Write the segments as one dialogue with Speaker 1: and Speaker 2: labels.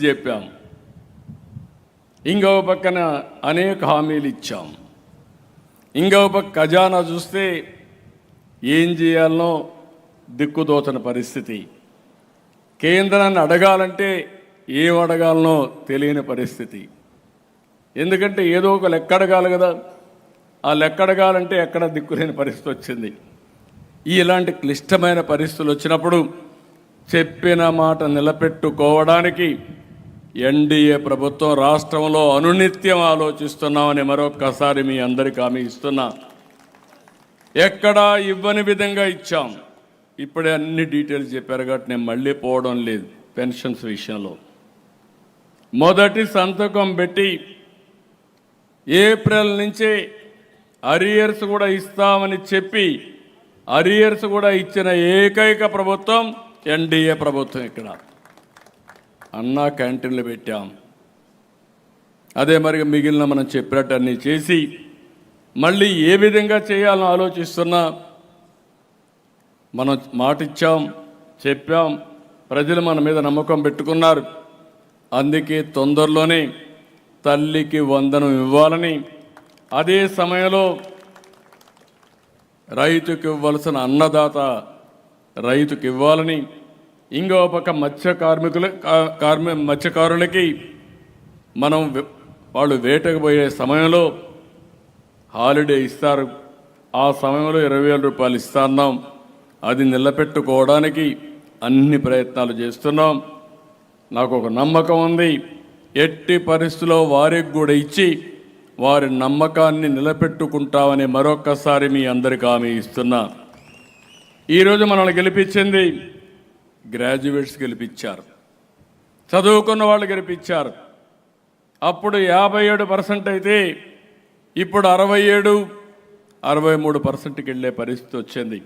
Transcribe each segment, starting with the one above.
Speaker 1: చెప్పాం, ఇంకో పక్కన అనేక హామీలు ఇచ్చాం. ఇంకో పక్క ఖజానా చూస్తే ఏం చేయాలనో దిక్కుదోచని పరిస్థితి. కేంద్రాన్ని అడగాలంటే ఏం అడగాలనో తెలియని పరిస్థితి. ఎందుకంటే ఏదో ఒక లెక్క అడగాలి కదా, ఆ లెక్క అడగాలంటే ఎక్కడ దిక్కులేని పరిస్థితి వచ్చింది. ఇలాంటి క్లిష్టమైన పరిస్థితులు వచ్చినప్పుడు చెప్పిన మాట నిలబెట్టుకోవడానికి ఎన్డీఏ ప్రభుత్వం రాష్ట్రంలో అనునిత్యం ఆలోచిస్తున్నామని మరొక్కసారి మీ అందరికీ హామీ ఇస్తున్నా. ఎక్కడా ఇవ్వని విధంగా ఇచ్చాం. ఇప్పుడే అన్ని డీటెయిల్స్ చెప్పారు కాబట్టి నేను మళ్ళీ పోవడం లేదు. పెన్షన్స్ విషయంలో మొదటి సంతకం పెట్టి ఏప్రిల్ నుంచే అరియర్స్ కూడా ఇస్తామని చెప్పి అరియర్స్ కూడా ఇచ్చిన ఏకైక ప్రభుత్వం ఎన్డీఏ ప్రభుత్వం. ఇక్కడ అన్నా క్యాంటీన్లు పెట్టాం. అదే మరి మిగిలిన మనం చెప్పినట్టు అన్నీ చేసి మళ్ళీ ఏ విధంగా చేయాలని ఆలోచిస్తున్నా. మనం మాట ఇచ్చాం, చెప్పాం, ప్రజలు మన మీద నమ్మకం పెట్టుకున్నారు. అందుకే తొందరలోనే తల్లికి వందనం ఇవ్వాలని, అదే సమయంలో రైతుకి ఇవ్వాల్సిన అన్నదాత రైతుకి ఇవ్వాలని, ఇంకో పక్క మత్స్యకారులకి మనం వాళ్ళు వేటకు పోయే సమయంలో హాలిడే ఇస్తారు. ఆ సమయంలో 20,000 రూపాయలు ఇస్తున్నాం. అది నిలబెట్టుకోవడానికి అన్ని ప్రయత్నాలు చేస్తున్నాం. నాకు ఒక నమ్మకం ఉంది, ఎట్టి పరిస్థితుల్లో వారికి కూడా ఇచ్చి వారి నమ్మకాన్ని నిలబెట్టుకుంటామని మరొక్కసారి మీ అందరికీ హామీ ఇస్తున్నా. ఈరోజు మనల్ని గెలిపించింది గ్రాడ్యుయేట్స్ గెలిపించారు, చదువుకున్న వాళ్ళు గెలిపించారు. అప్పుడు 57% అయితే ఇప్పుడు 67-63%కి వెళ్ళే పరిస్థితి వచ్చింది.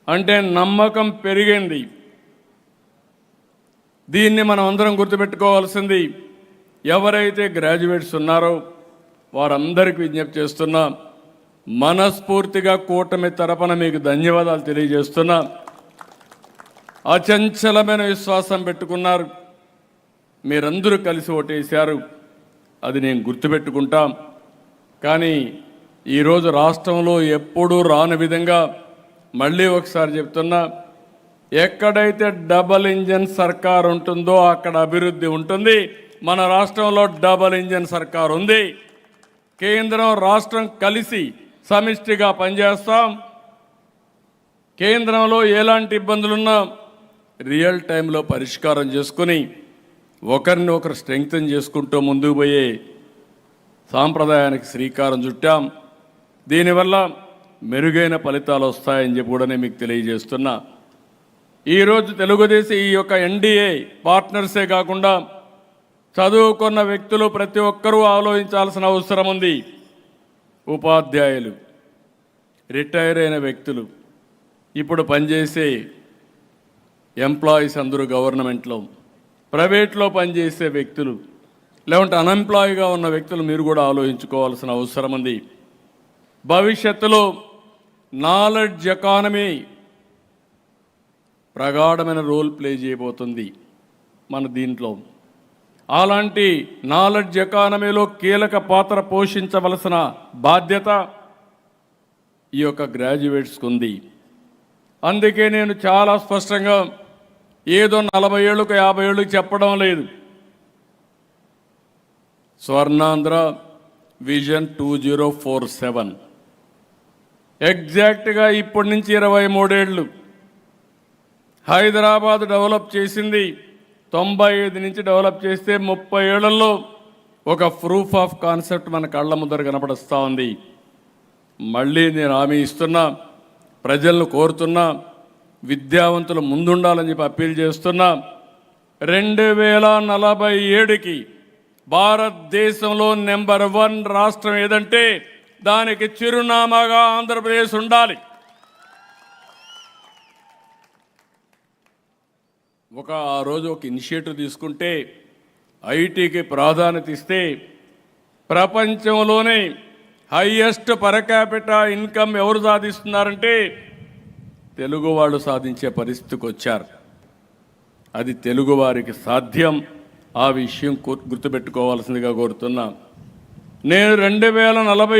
Speaker 1: అంటే నమ్మకం పెరిగింది. దీన్ని మనం అందరం గుర్తుపెట్టుకోవాల్సింది. ఎవరైతే గ్రాడ్యుయేట్స్ ఉన్నారో వారందరికీ విజ్ఞప్తి చేస్తున్నా, మనస్ఫూర్తిగా కూటమి తరపున మీకు ధన్యవాదాలు తెలియజేస్తున్నా. అచంచలమైన విశ్వాసం పెట్టుకున్నారు, మీరందరూ కలిసి ఓటేశారు. అది నేను గుర్తుపెట్టుకుంటాం. కానీ ఈరోజు రాష్ట్రంలో ఎప్పుడూ రాని విధంగా మళ్ళీ ఒకసారి చెప్తున్నా, ఎక్కడైతే డబల్ ఇంజన్ సర్కార్ ఉంటుందో అక్కడ అభివృద్ధి ఉంటుంది. మన రాష్ట్రంలో డబల్ ఇంజన్ సర్కార్ ఉంది. కేంద్రం రాష్ట్రం కలిసి సమిష్టిగా పనిచేస్తాం. కేంద్రంలో ఎలాంటి ఇబ్బందులున్నా రియల్ టైంలో పరిష్కారం చేసుకుని ఒకరిని ఒకరు స్ట్రెంగ్తన్ చేసుకుంటూ ముందుకు పోయే సాంప్రదాయానికి శ్రీకారం చుట్టాం. దీనివల్ల మెరుగైన ఫలితాలు వస్తాయని చెప్పి కూడా మీకు తెలియజేస్తున్నా. ఈరోజు తెలుగుదేశం ఈ యొక్క ఎన్డీఏ పార్ట్నర్సే కాకుండా చదువుకున్న వ్యక్తులు ప్రతి ఒక్కరూ ఆలోచించాల్సిన అవసరం ఉంది. ఉపాధ్యాయులు, రిటైర్ అయిన వ్యక్తులు, ఇప్పుడు పనిచేసే ఎంప్లాయీస్ అందరూ గవర్నమెంట్లో, ప్రైవేట్లో పనిచేసే వ్యక్తులు, లేకుంటే అన్ఎంప్లాయీగా ఉన్న వ్యక్తులు మీరు కూడా ఆలోచించుకోవాల్సిన అవసరం ఉంది. భవిష్యత్తులో నాలెడ్జ్ ఎకానమీ ప్రగాఢమైన రోల్ ప్లే చేయబోతుంది మన దీంట్లో. అలాంటి నాలెడ్జ్ ఎకానమీలో కీలక పాత్ర పోషించవలసిన బాధ్యత ఈ యొక్క గ్రాడ్యుయేట్స్కి ఉంది. అందుకే నేను చాలా స్పష్టంగా ఏదో 40 ఏళ్ళకు 50 ఏళ్ళకు చెప్పడం లేదు. స్వర్ణాంధ్ర విజన్ 2047 ఎగ్జాక్ట్గా ఇప్పటి నుంచి 23 ఏళ్ళు. హైదరాబాద్ డెవలప్ చేసింది 95 నుంచి డెవలప్ చేస్తే 30 ఏళ్లలో ఒక ప్రూఫ్ ఆఫ్ కాన్సెప్ట్ మన కళ్ళ ముద్దర కనపడుస్తూ ఉంది. మళ్ళీ నేను హామీ ఇస్తున్నా, ప్రజలను కోరుతున్నా, విద్యావంతులు ముందుండాలని చెప్పి అప్పీల్ చేస్తున్నా. 2047కి భారతదేశంలో నెంబర్ 1 రాష్ట్రం ఏదంటే దానికి చిరునామాగా ఆంధ్రప్రదేశ్ ఉండాలి. ఆ రోజు ఒక ఇనిషియేటివ్ తీసుకుంటే ఐటీకి ప్రాధాన్యత ఇస్తే ప్రపంచంలోనే హైయెస్ట్ పర్ క్యాపిటా ఇన్కమ్ ఎవరు సాధిస్తున్నారంటే తెలుగు వాళ్ళు సాధించే పరిస్థితికి వచ్చారు. అది తెలుగువారికి సాధ్యం. ఆ విషయం గుర్తుపెట్టుకోవాల్సిందిగా కోరుతున్నా. నేను 2047